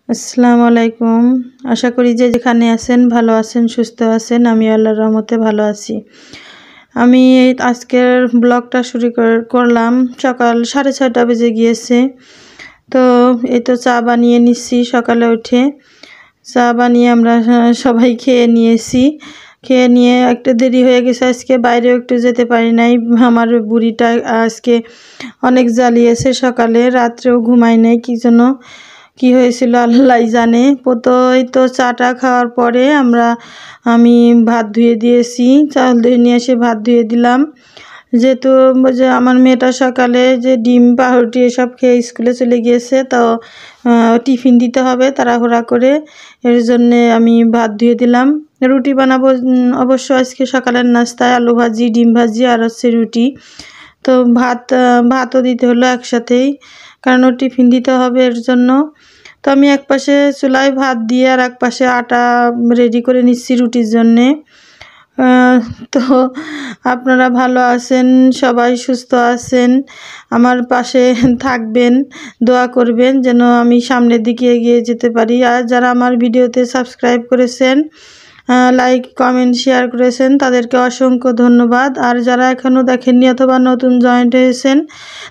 আসসালামু আলাইকুম। আশা করি যে যেখানে আছেন ভালো আছেন, সুস্থ আছেন। আমি আল্লাহর রহমতে ভালো আছি। আমি আজকের ব্লগটা শুরু করলাম সকাল 6:30 বেজে গিয়েছে। তো এই তো চা বানিয়ে নিচ্ছি। সকালে উঠে চা বানিয়ে আমরা সবাই খেয়ে নিয়েছি। খেয়ে নিয়ে একটু দেরি হয়ে গেছে, আজকে বাইরেও একটু যেতে পারি নাই। আমার বুড়িটা আজকে অনেক জ্বালিয়েছে, সকালে রাত্রেও ঘুমাই নাই, কি জন্য কি হয়েছিল আল্লাহ জানে। এই তো চাটা খাওয়ার পরে আমি ভাত ধুয়ে দিয়েছি। চাল ধুয়ে নিয়ে এসে ভাত ধুয়ে দিলাম, যেহেতু যে আমার মেয়েটা সকালে যে ডিম পাউরুটি এসব খেয়ে স্কুলে চলে গিয়েছে, তো টিফিন দিতে হবে তাড়াহুড়া করে, এর জন্যে আমি ভাত ধুয়ে দিলাম। রুটি বানাবো অবশ্য আজকে সকালের নাস্তায় আলু ভাজি, ডিম ভাজি আর হচ্ছে রুটি। তো ভাতও দিতে হলো একসাথেই, কারণ ও টিফিন দিতে হবে এর জন্য। তো আমি এক পাশে চুলায় ভাত দিয়ে আর এক পাশে আটা রেডি করে নিচ্ছি রুটির জন্যে। তো আপনারা ভালো আছেন, সবাই সুস্থ আছেন, আমার পাশে থাকবেন, দোয়া করবেন যেন আমি সামনের দিকে এগিয়ে যেতে পারি। আর যারা আমার ভিডিওতে সাবস্ক্রাইব করেছেন, লাইক কমেন্ট শেয়ার করেছেন, তাদেরকে অসংখ্য ধন্যবাদ। আর যারা এখনও দেখেননি অথবা নতুন জয়েন্ট হয়েছেন,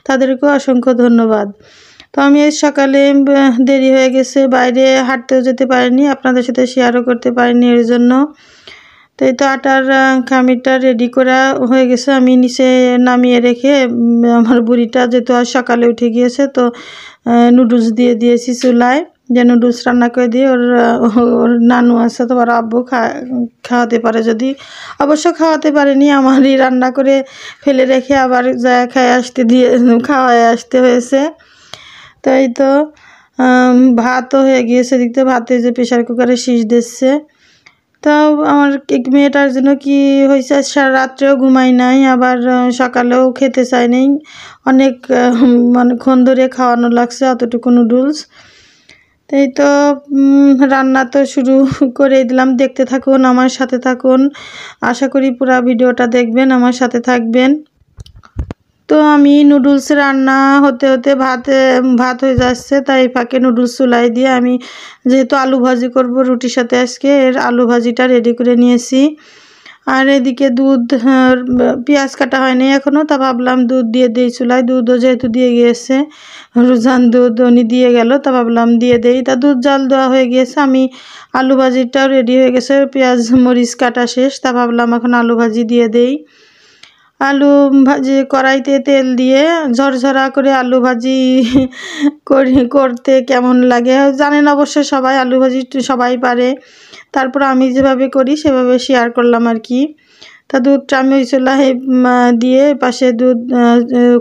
তাদেরকেও অসংখ্য ধন্যবাদ। তো আমি এই সকালে দেরি হয়ে গেছে, বাইরে হাঁটতেও যেতে পারিনি, আপনাদের সাথে শেয়ারও করতে পারিনি এর জন্য। তো এই তো আটার খামিরটা রেডি করা হয়ে গেছে, আমি নিচে নামিয়ে রেখে আমার বুড়িটা যেহেতু আজ সকালে উঠে গিয়েছে, তো নুডলস দিয়ে দিয়েছি চুলায়, যে নুডলস রান্না করে দিয়ে ওর নানু আছে, তো ওর আব্বু খাওয়াতে পারে, যদি অবশ্য খাওয়াতে পারেনি, আমারই রান্না করে ফেলে রেখে আবার যা খাওয়ায় আসতে হয়েছে। তো এই তো ভাতও হয়ে গিয়েছে, দেখতে ভাতে যে প্রেশার কুকারে শীষ দিচ্ছে। তো আমার মেয়েটার জন্য কি হয়েছে, সারা রাত্রেও ঘুমাই নাই, আবার সকালেও খেতে চাই নাই, অনেক ক্ষণ ধরে খাওয়ানো লাগছে অতটুকু নুডলস। এই তো রান্না তো শুরু করে দিলাম, দেখতে থাকুন, আমার সাথে থাকুন, আশা করি পুরো ভিডিওটা দেখবেন, আমার সাথে থাকবেন। তো আমি নুডলস রান্না হতে হতে ভাত হয়ে যাচ্ছে, তাই ফাঁকে নুডলস চুলাই দিয়ে আমি যেহেতু আলু ভাজি করব রুটির সাথে, আজকে আলু ভাজিটা রেডি করে নিয়েছি। আর এদিকে পেঁয়াজ কাটা হয়নি এখনও, তা ভাবলাম দুধ দিয়ে দিই চুলায়, দুধও যেহেতু দিয়ে গিয়েছে, রুজান দুধ উনি দিয়ে গেল, তা ভাবলাম দিয়ে দেই। তা দুধ জাল দেওয়া হয়ে গিয়েছে, আমি আলু ভাজিটাও রেডি হয়ে গেছে, পেঁয়াজ মরিচ কাটা শেষ, তা ভাবলাম এখন আলু ভাজি দিয়ে দেই। আলু ভাজি কড়াইতে তেল দিয়ে ঝরঝরা করে আলু ভাজি করতে কেমন লাগে জানেন অবশ্য সবাই, আলু ভাজি সবাই পারে, তারপর আমি যেভাবে করি সেভাবে শেয়ার করলাম আর কি। তা দুধটা আমি ওই চুলায় দিয়ে পাশে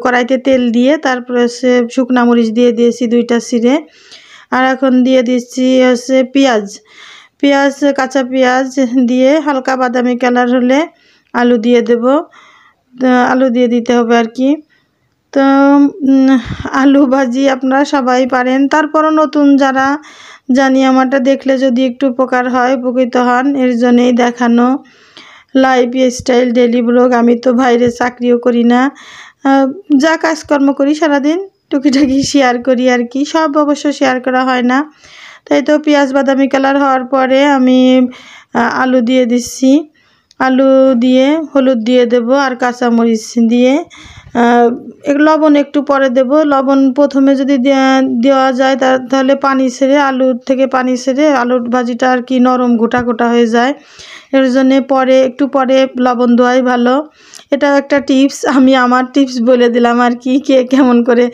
কড়াইতে তেল দিয়ে তারপরে হচ্ছে শুকনা মরিচ দিয়ে দিয়েছি 2টা ছিঁড়ে। আর এখন দিয়ে দিচ্ছি হচ্ছে পেঁয়াজ কাঁচা পেঁয়াজ দিয়ে হালকা বাদামি কালার হলে আলু দিয়ে দেব, আলু দিয়ে দিতে হবে আর কি। তো আলু ভাজি আপনারা সবাই পারেন, তারপরও নতুন যারা জানি আমারটা দেখলে যদি একটু উপকার হয়, উপকৃত হন, এর জন্যই দেখানো লাইফ স্টাইল ডেলি ব্লগ। আমি তো বাইরে চাকরিও করি না, যা কাজকর্ম করি সারাদিন টুকিটাকি শেয়ার করি আর কি, সব অবশ্য শেয়ার করা হয় না। তাই তো পেঁয়াজ বাদামি কালার হওয়ার পরে আমি আলু দিয়ে দিচ্ছি, আলু দিয়ে হলুদ দিয়ে দেব আর কাঁচামরিচ দিয়ে লবণ একটু পরে দেব। লবণ প্রথমে যদি দেওয়া যায় তাহলে পানি ছেড়ে, আলুর থেকে পানি ছেড়ে আলুর ভাজিটা আর কি নরম গোটা গোটা হয়ে যায়, এর জন্যে একটু পরে লবণ দেওয়াই ভালো। এটা একটা টিপস, আমি আমার টিপস বলে দিলাম আর কি, কে কেমন করে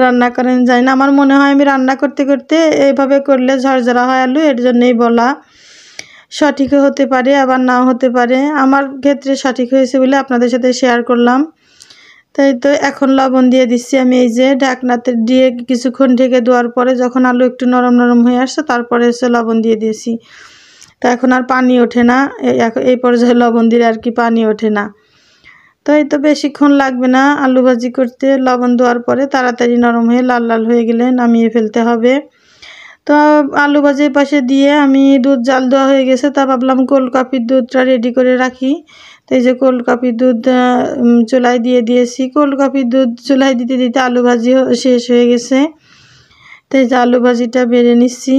রান্না করেন জানি না, আমার মনে হয় আমি রান্না করতে করতে এইভাবে করলে ঝরঝরা হয় আলু, এর জন্যই বলা। সঠিকও হতে পারে আবার নাও হতে পারে, আমার ক্ষেত্রে সঠিক হয়েছে বলে আপনাদের সাথে শেয়ার করলাম। তাই তো এখন লবণ দিয়ে দিচ্ছি আমি, এই যে ঢাকনাতে দিয়ে কিছুক্ষণ ঢেকে দেওয়ার পরে যখন আলু একটু নরম নরম হয়ে আসছে তারপরে এসে লবণ দিয়ে দিয়েছি। তা এখন আর পানি ওঠে না, এই পর্যায়ে লবণ দিলে আর কি পানি ওঠে না। তো এই তো বেশিক্ষণ লাগবে না আলু ভাজি করতে, লবণ দেওয়ার পরে তাড়াতাড়ি নরম হয়ে লাল লাল হয়ে গেলে নামিয়ে ফেলতে হবে। তো আলু ভাজির পাশে দিয়ে আমি দুধ জাল দেওয়া হয়ে গেছে, তা ভাবলাম কোল্ড কফির দুধটা রেডি করে রাখি। তো এই যে কোল্ড কফির দুধ চুলায় দিয়ে দিয়েছি, কোল্ড কফির দুধ চুলায় দিতে দিতে আলু ভাজি শেষ হয়ে গেছে। তো এই যে আলু ভাজিটা বেড়ে নিচ্ছি।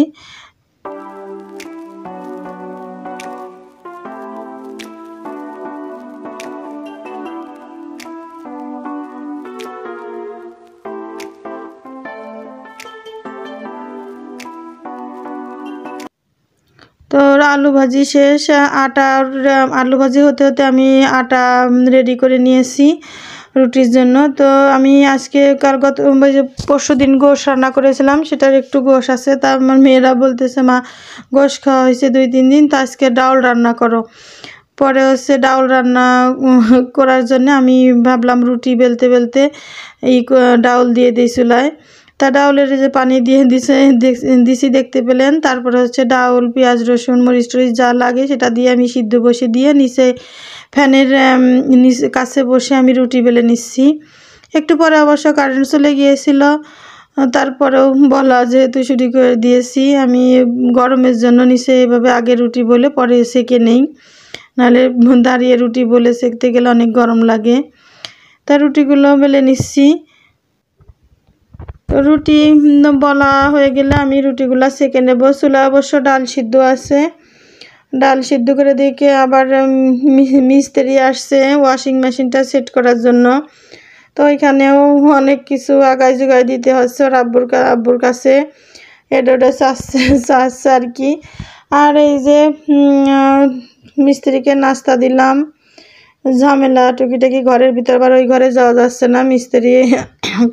তো আলু ভাজি শেষ। আলু ভাজি হতে হতে আমি আটা রেডি করে নিয়েছি রুটির জন্য। তো আমি আজকে পরশু দিন গোশ রান্না করেছিলাম, সেটার একটু গোশ আছে। তা আমার মেয়েরা বলতেছে, মা গোশ খাওয়া হয়েছে 2-3 দিন, তো আজকে ডাউল রান্না করো। পরে হচ্ছে ডাউল রান্না করার জন্য আমি ভাবলাম রুটি বেলতে বেলতে এই ডাউল দিয়ে দিই চুলায়। তা ডাউলের যে পানি দিয়ে দিছি দেখতে পেলেন। তারপরে হচ্ছে ডাউল, পেঁয়াজ, রসুন, মরিচ টরিচ যা লাগে সেটা দিয়ে আমি সিদ্ধ বসে দিয়ে নিচে ফ্যানের নিচে কাছে বসে আমি রুটি বেলে নিচ্ছি। একটু পরে অবশ্য কারেন্ট চলে গিয়েছিল, তারপরেও বলা যেহেতু শুরু করে দিয়েছি। আমি গরমের জন্য নিচে এভাবে আগে রুটি বলে পরে সেঁকে নেই, নাহলে দাঁড়িয়ে রুটি বলে সেঁকতে গেলে অনেক গরম লাগে। তা রুটিগুলো বেলে নিচ্ছি। রুটি বলা হয়ে গেলে আমি রুটিগুলো সেঁকে নেব। চুলায় অবশ্য ডাল সিদ্ধ আছে, ডাল সিদ্ধ করে দেখে আবার মিস্ত্রি আসছে ওয়াশিং মেশিনটা সেট করার জন্য। তো এখানেও অনেক কিছু আগায় জোগায় দিতে হচ্ছে ওর আব্বুর কাছে, এটা চাচ্ছে আর কি। আর এই যে মিস্ত্রিকে নাস্তা দিলাম। ঝামেলা টুকিটাকি ঘরের ভিতর, আবার ওই ঘরে যাওয়া যাচ্ছে না, মিস্ত্রি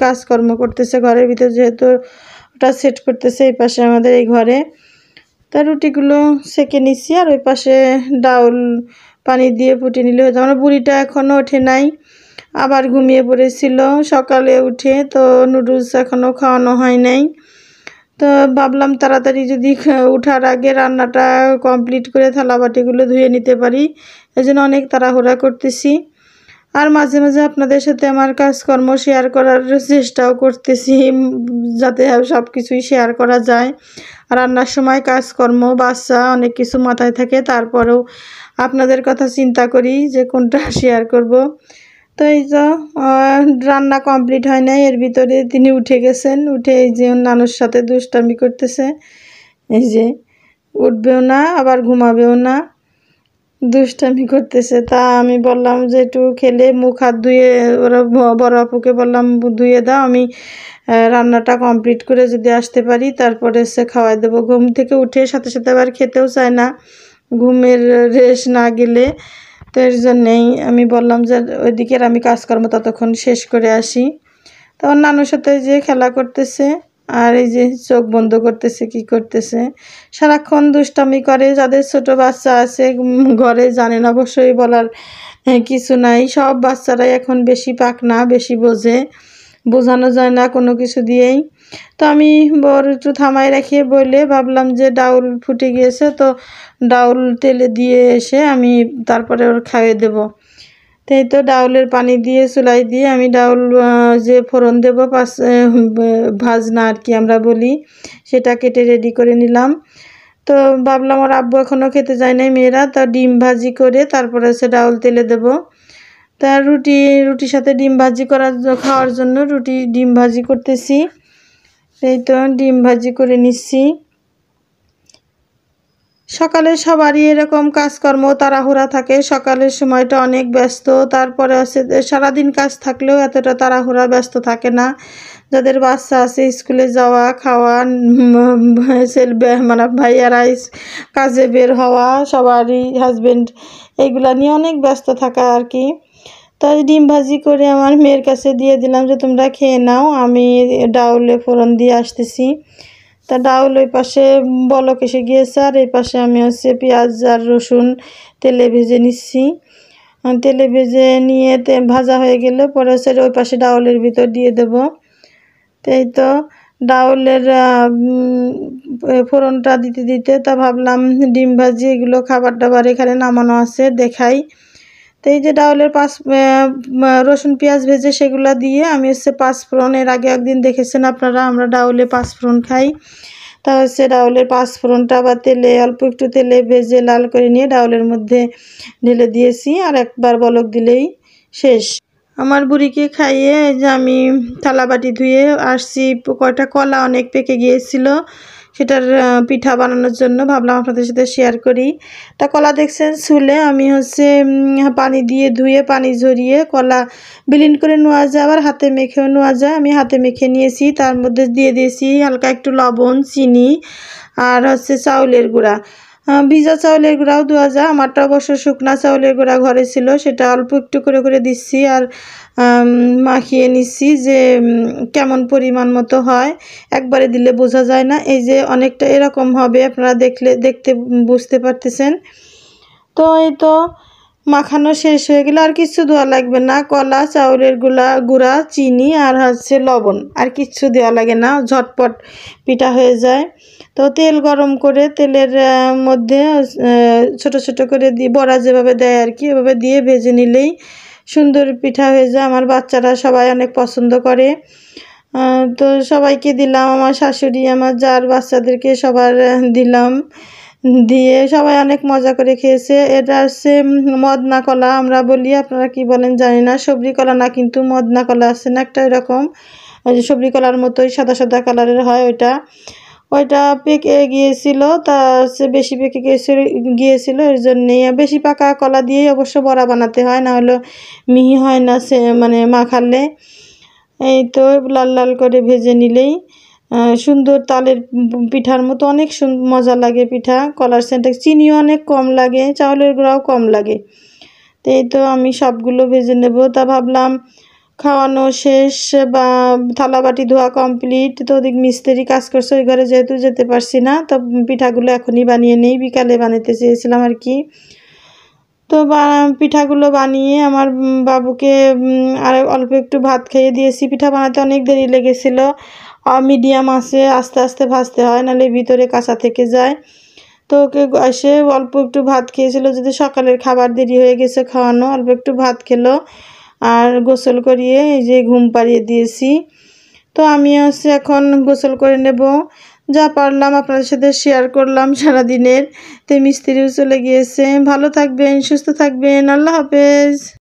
কাজকর্ম করতেছে ঘরের ভিতর, যেহেতু ওটা সেট করতেছে এই পাশে আমাদের এই ঘরে। তা রুটিগুলো সেঁকে নিচ্ছি। আর ওই পাশে ডাউল পানি দিয়ে ফুটিয়ে নিলে হয়ে যাবে। আমার বুড়িটা এখনও ওঠে নাই, আবার ঘুমিয়ে পড়েছিল সকালে উঠে। তো নুডলস এখনও খাওয়ানো হয় নাই। তো ভাবলাম তাড়াতাড়ি যদি উঠার আগে রান্নাটা কমপ্লিট করে থালাবাটিগুলো ধুয়ে নিতে পারি, এই জন্য অনেক তাড়াহুড়া করতেছি। আর মাঝে মাঝে আপনাদের সাথে আমার কাজকর্ম শেয়ার করার চেষ্টাও করতেছি, যাতে সব কিছুই শেয়ার করা যায়। রান্নার সময় কাজকর্ম, বাচ্চা, অনেক কিছু মাথায় থাকে, তারপরেও আপনাদের কথা চিন্তা করি যে কোনটা শেয়ার করব। তো এই যে রান্না কমপ্লিট হয় নাই, এর ভিতরে তিনি উঠে গেছেন। উঠে এই যে নানুর সাথে দুষ্টামি করতেছে, এই যে উঠবেও না আবার ঘুমাবেও না, দুষ্টামি করতেছে। তা আমি বললাম যে একটু খেলে মুখ হাত ধুয়ে, ওরা বড় আপুকে বললাম ধুয়ে দাও, আমি রান্নাটা কমপ্লিট করে যদি আসতে পারি তারপরে সে খাওয়াই দেবো। ঘুম থেকে উঠে সাথে সাথে আবার খেতেও চায় না, ঘুমের রেশ না গেলে। তো এর জন্যেই আমি বললাম যে ওইদিকের আমি কাজকর্ম ততক্ষণ শেষ করে আসি। তখন নানুর সাথে যে খেলা করতেছে, আর এই যে চোখ বন্ধ করতেছে, কি করতেছে, সারাক্ষণ দুষ্টামি করে। যাদের ছোট বাচ্চা আছে ঘরে জানেন, অবশ্যই বলার কিছু নাই। সব বাচ্চারাই এখন বেশি পাকনা, বেশি বোঝে, বোঝানো যায় না কোনো কিছু দিয়েই। তো আমি বড় একটু থামাই রাখিয়ে বলে ভাবলাম যে ডাউল ফুটে গিয়েছে, তো ডাউল তেলে দিয়ে এসে আমি তারপরে ওর খাইয়ে দেবো। তাই তো ডাউলের পানি দিয়ে চুলাই দিয়ে আমি ডাউল যে ফোড়ন দেবো ভাজনা আর কি আমরা বলি, সেটা কেটে রেডি করে নিলাম। তো ভাবলাম ওর আব্বু এখনও খেতে যায় নাই মেয়েরা, তা ডিম ভাজি করে তারপরে হচ্ছে ডাউল তেলে দেবো। তা রুটির সাথে ডিম ভাজি খাওয়ার জন্য ডিম ভাজি করতেছি। এই তো ডিম ভাজি করে নিচ্ছি। সকালে সবারই এরকম কাজকর্ম তাড়াহুড়া থাকে, সকালের সময়টা অনেক ব্যস্ত। তারপরে আছে সারাদিন কাজ থাকলেও এতটা তাড়াহুড়া ব্যস্ত থাকে না। যাদের বাচ্চা আছে স্কুলে যাওয়া, খাওয়া, মানে ভাইয়ারা কাজে বের হওয়া, সবারই হাজবেন্ড, এইগুলা নিয়ে অনেক ব্যস্ত থাকা আর কি। তাই ডিম ভাজি করে আমার মেয়ের কাছে দিয়ে দিলাম যে তোমরা খেয়ে নাও, আমি ডাউলে ফোড়ন দিয়ে আসতেছি। তা ডাউল ওই পাশে বলক এসে গিয়েছে, আর এই পাশে আমি হচ্ছে পেঁয়াজ আর রসুন তেলে ভেজে নিচ্ছি। তেলে ভেজে নিয়ে ভাজা হয়ে গেলে পরে হচ্ছে ওই পাশে ডাউলের ভিতর দিয়ে দেব। তাই তো ডাউলের ফোড়নটা দিতে দিতে তা ভাবলাম ডিম ভাজি এগুলো খাবার দাবার এখানে নামানো আছে দেখাই। তো এই যে ডাউলের রসুন পেঁয়াজ ভেজে সেগুলো দিয়ে আমি হচ্ছে পাঁচফোড়ন, এর আগে একদিন দেখেছেন আপনারা আমরা ডাউলে পাঁচফোড়ন খাই। তা হচ্ছে ডাউলের পাঁচফোড়নটা বা তেলে অল্প একটু তেলে ভেজে লাল করে নিয়ে ডাউলের মধ্যে ঢেলে দিয়েছি, আর একবার বলক দিলেই শেষ। আমার বুড়িকে খাইয়ে এই যে আমি থালা বাটি ধুয়ে আসছি। কয়টা কলা অনেক পেকে গিয়েছিল, সেটার পিঠা বানানোর জন্য ভাবলাম আপনাদের সাথে শেয়ার করি। তা কলা দেখছেন ছুলে আমি হচ্ছে পানি দিয়ে ধুয়ে পানি ঝরিয়ে কলা বিলীন করে নেওয়া যায়, আবার হাতে মেখেও নেওয়া যায়। আমি হাতে মেখে নিয়েছি, তার মধ্যে দিয়ে দিয়েছি হালকা একটু লবণ, চিনি আর হচ্ছে চাউলের গুঁড়া। ভিজা চাউলের গুঁড়াও দেওয়া যায়, আমারটা অবশ্য শুকনা চাউলের গুঁড়া ঘরে ছিল, সেটা অল্প একটু করে দিচ্ছি আর মাখিয়ে নিচ্ছি যে কেমন পরিমাণ মতো হয়, একবারে দিলে বোঝা যায় না। এই যে অনেকটা এরকম হবে, আপনারা দেখতে বুঝতে পারতেছেন। তো এই তো মাখানো শেষ হয়ে গেলে আর কিছু দেওয়া লাগবে না, কলা, চাউলের গুঁড়া, চিনি আর হচ্ছে লবণ, আর কিচ্ছু দেওয়া লাগে না, ঝটপট পিঠা হয়ে যায়। তো তেল গরম করে তেলের মধ্যে ছোট ছোট করে দিয়ে বড়া যেভাবে দেয় আর কি, এভাবে দিয়ে ভেজে নিলেই সুন্দর পিঠা হয়ে যায়। আমার বাচ্চারা সবাই অনেক পছন্দ করে। তো সবাইকে দিলাম, আমার শাশুড়ি, আমার জার, বাচ্চাদেরকে সবার দিলাম, দিয়ে সবাই অনেক মজা করে খেয়েছে। এটা হচ্ছে মদনা কলা আমরা বলি, আপনারা কি বলেন জানি না। সবরি কলা না, কিন্তু মদনা কলা আছে না একটা এরকম, ওই যে সবরি কলার মতোই সাদা সাদা কালারের হয় ওইটা পেকে গিয়েছিল, তা হচ্ছে বেশি পেকে গিয়েছিল এর জন্যে। বেশি পাকা কলা দিয়েই অবশ্য বড়া বানাতে হয়, না হলে মিহি হয় না, সে মানে মাখালে। এই তো লাল লাল করে ভেজে নিলেই সুন্দর তালের পিঠার মতো অনেক মজা লাগে পিঠা। কলার সেন্টে চিনিও অনেক কম লাগে, চাউলের গুঁড়াও কম লাগে। তো এই তো আমি সবগুলো ভেজে নেব। তা ভাবলাম খাওয়ানো শেষ বা থালা বাটি ধোয়া কমপ্লিট, তো ওদিক মিস্ত্রি কাজ করছে, ওই ঘরে যেহেতু যেতে পারছি না, তো পিঠাগুলো এখনই বানিয়ে নেই, বিকালে বানাতে চেয়েছিলাম আর কি। তো পিঠাগুলো বানিয়ে আমার বাবুকে আর অল্প একটু ভাত খাইয়ে দিয়েছি। পিঠা বানাতে অনেক দেরি লেগেছিলো, মিডিয়াম আছে আস্তে আস্তে ভাজতে হয়, নাহলে ভিতরে কাঁচা থেকে যায়। তো ওকে এসে অল্প একটু ভাত খেয়েছিল, যদি সকালের খাবার দেরি হয়ে গেছে খাওয়ানো, অল্প একটু ভাত খেলো আর গোসল করিয়ে এই যে ঘুম পাড়িয়ে দিয়েছি। তো আমি হচ্ছে এখন গোসল করে নেব, যা পারলাম আপনাদের সাথে শেয়ার করলাম সারাদিনের। তো মিস্ত্রিও চলে গিয়েছে। ভালো থাকবেন, সুস্থ থাকবেন, আল্লাহ হাফেজ।